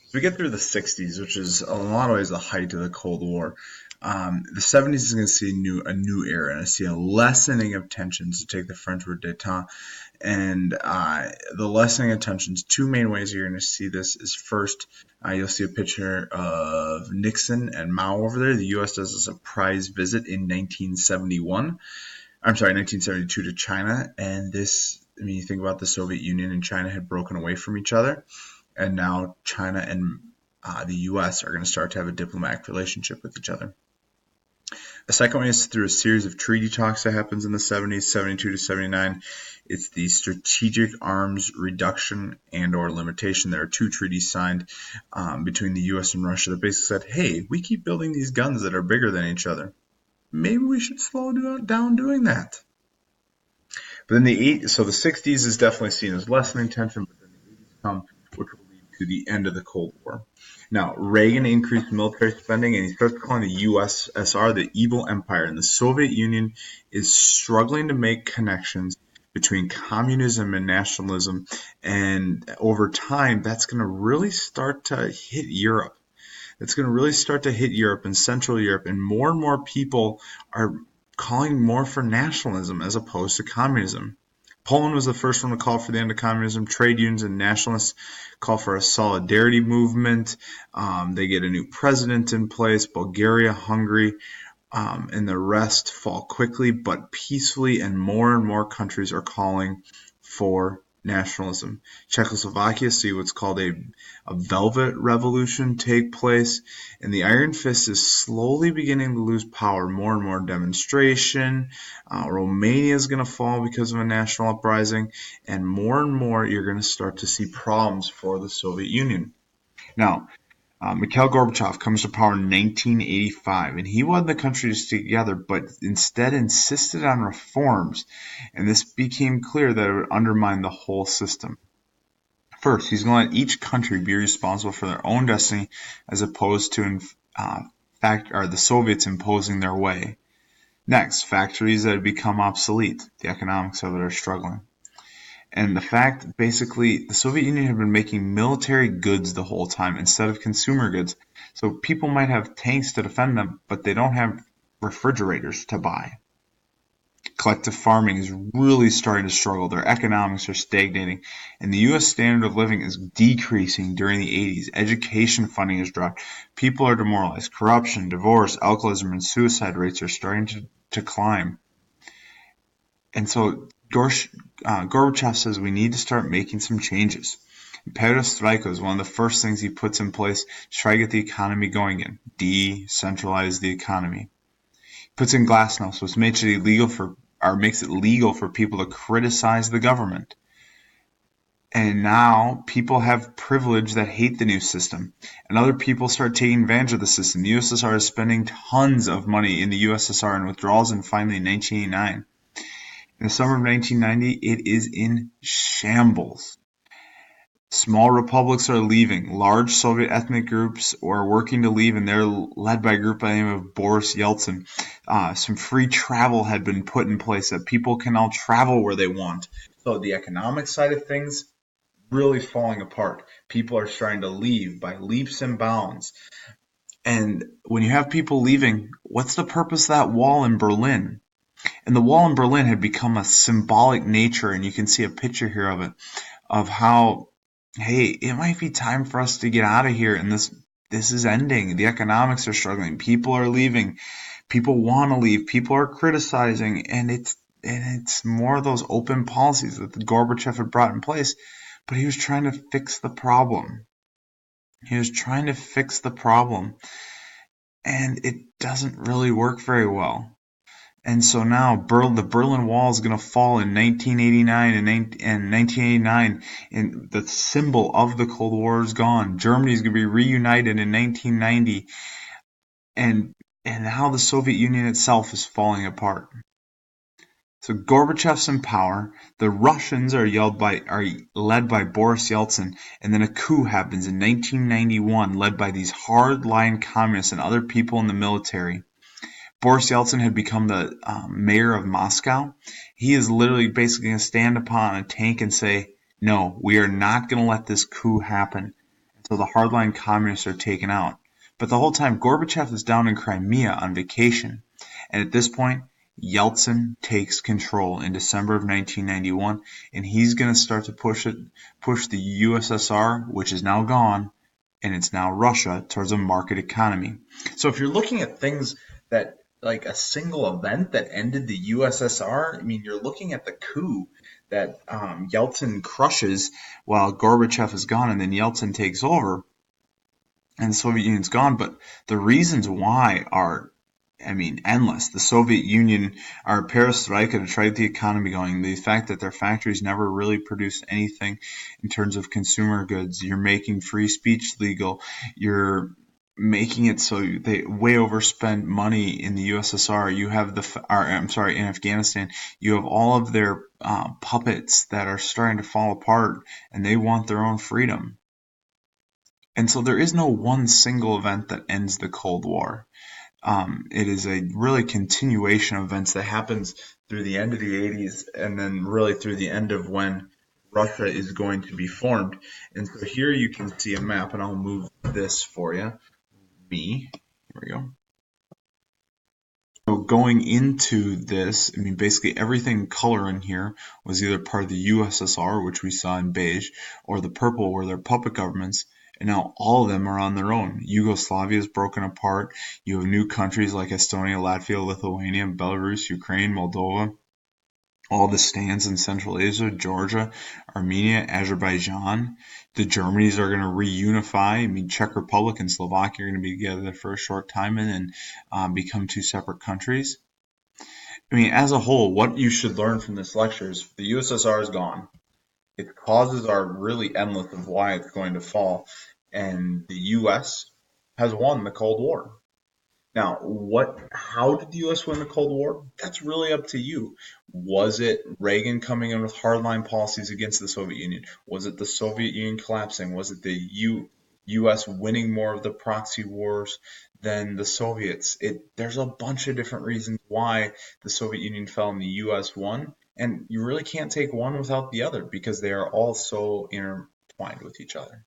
So we get through the 60s, which is in a lot of ways the height of the Cold War. The 70s is going to see a new era, and I see a lessening of tensions, to take the French word détente. And the lessening of tensions, two main ways you're going to see this is first, you'll see a picture of Nixon and Mao over there. The U.S. does a surprise visit in 1971. I'm sorry, 1972 to China. And this, I mean, you think about the Soviet Union and China had broken away from each other, and now China and the U.S. are going to start to have a diplomatic relationship with each other. The second one is through a series of treaty talks that happens in the 70s, 72 to 79. It's the Strategic Arms Reduction and or Limitation. There are two treaties signed between the U.S. and Russia that basically said, hey, we keep building these guns that are bigger than each other. Maybe we should slow down doing that. But then so the 60s is definitely seen as lessening tension, but then the 80s come, which will lead to the end of the Cold War. Now, Reagan increased military spending, and he starts calling the USSR the evil empire, and the Soviet Union is struggling to make connections between communism and nationalism, and over time, that's going to really start to hit Europe. It's going to really start to hit Europe and Central Europe, and more people are calling more for nationalism as opposed to communism. Poland was the first one to call for the end of communism. Trade unions and nationalists call for a solidarity movement. They get a new president in place. Bulgaria, Hungary, and the rest fall quickly but peacefully, and more countries are calling for nationalism. Czechoslovakia see what's called a velvet revolution take place, and the Iron Fist is slowly beginning to lose power. More and more demonstration. Romania is going to fall because of a national uprising, and more you're going to start to see problems for the Soviet Union. Now, Mikhail Gorbachev comes to power in 1985, and he wanted the country to stay together, but instead insisted on reforms, and this became clear that it would undermine the whole system. First, he's going to let each country be responsible for their own destiny, as opposed to the Soviets imposing their way. Next, factories that have become obsolete. The economics of it are struggling. And the fact, basically, the Soviet Union had been making military goods the whole time instead of consumer goods. So people might have tanks to defend them, but they don't have refrigerators to buy. Collective farming is really starting to struggle. Their economics are stagnating, and the U.S. standard of living is decreasing during the 80s. Education funding has dropped. People are demoralized. Corruption, divorce, alcoholism, and suicide rates are starting to climb. And so Gorbachev says we need to start making some changes. Perestroika is one of the first things he puts in place to try to get the economy going again. Decentralize the economy. He puts in glasnost, which makes it legal for people to criticize the government. And now people have privilege that hate the new system, and other people start taking advantage of the system. The USSR is spending tons of money in the USSR and withdrawals, and finally in 1989. In the summer of 1990, it is in shambles. Small republics are leaving. Large Soviet ethnic groups are working to leave, and they're led by a group by the name of Boris Yeltsin. Some free travel had been put in place that people can now travel where they want. So the economic side of things really falling apart. People are starting to leave by leaps and bounds. And when you have people leaving, what's the purpose of that wall in Berlin? And the wall in Berlin had become a symbolic nature, and you can see a picture here of it, of how, hey, it might be time for us to get out of here, and this is ending. The economics are struggling. People are leaving. People want to leave. People are criticizing, and it's more of those open policies that Gorbachev had brought in place, but he was trying to fix the problem. And it doesn't really work very well. And so now the Berlin Wall is going to fall in 1989 and 1989, and the symbol of the Cold War is gone. Germany is going to be reunited in 1990, and now the Soviet Union itself is falling apart. So Gorbachev's in power. The Russians are led by Boris Yeltsin, and then a coup happens in 1991, led by these hard-line communists and other people in the military. Boris Yeltsin had become the mayor of Moscow. He is literally basically going to stand upon a tank and say, no, we are not going to let this coup happen. So the hardline communists are taken out. But the whole time, Gorbachev is down in Crimea on vacation. And at this point, Yeltsin takes control in December of 1991, and he's going to start to push the USSR, which is now gone, and it's now Russia, towards a market economy. So if you're looking at things that like a single event that ended the USSR, I mean, you're looking at the coup that Yeltsin crushes while Gorbachev is gone, and then Yeltsin takes over, and the Soviet Union's gone. But the reasons why are, I mean, endless. The Soviet Union, our perestroika to try to get the economy going, the fact that their factories never really produced anything in terms of consumer goods. You're making free speech legal. You're making it so they way overspend money in the USSR. You have in Afghanistan, you have all of their puppets that are starting to fall apart, and they want their own freedom. And so there is no one single event that ends the Cold War. It is a really continuation of events that happens through the end of the 80s and then really through the end of when Russia is going to be formed. And so here you can see a map, and I'll move this for you. Here we go. So going into this, I mean, basically everything color in here was either part of the USSR, which we saw in beige, or the purple were their puppet governments. And now all of them are on their own. Yugoslavia is broken apart. You have new countries like Estonia, Latvia, Lithuania, Belarus, Ukraine, Moldova. All the stands in Central Asia, Georgia, Armenia, Azerbaijan. The Germanys are going to reunify. I mean, Czech Republic and Slovakia are going to be together for a short time and then become two separate countries. I mean, as a whole, what you should learn from this lecture is the USSR is gone. Its causes are really endless of why it's going to fall, and the U.S. has won the Cold War. Now, how did the U.S. win the Cold War? That's really up to you. Was it Reagan coming in with hardline policies against the Soviet Union? Was it the Soviet Union collapsing? Was it the U.S. winning more of the proxy wars than the Soviets? There's a bunch of different reasons why the Soviet Union fell and the U.S. won, and you really can't take one without the other because they are all so intertwined with each other.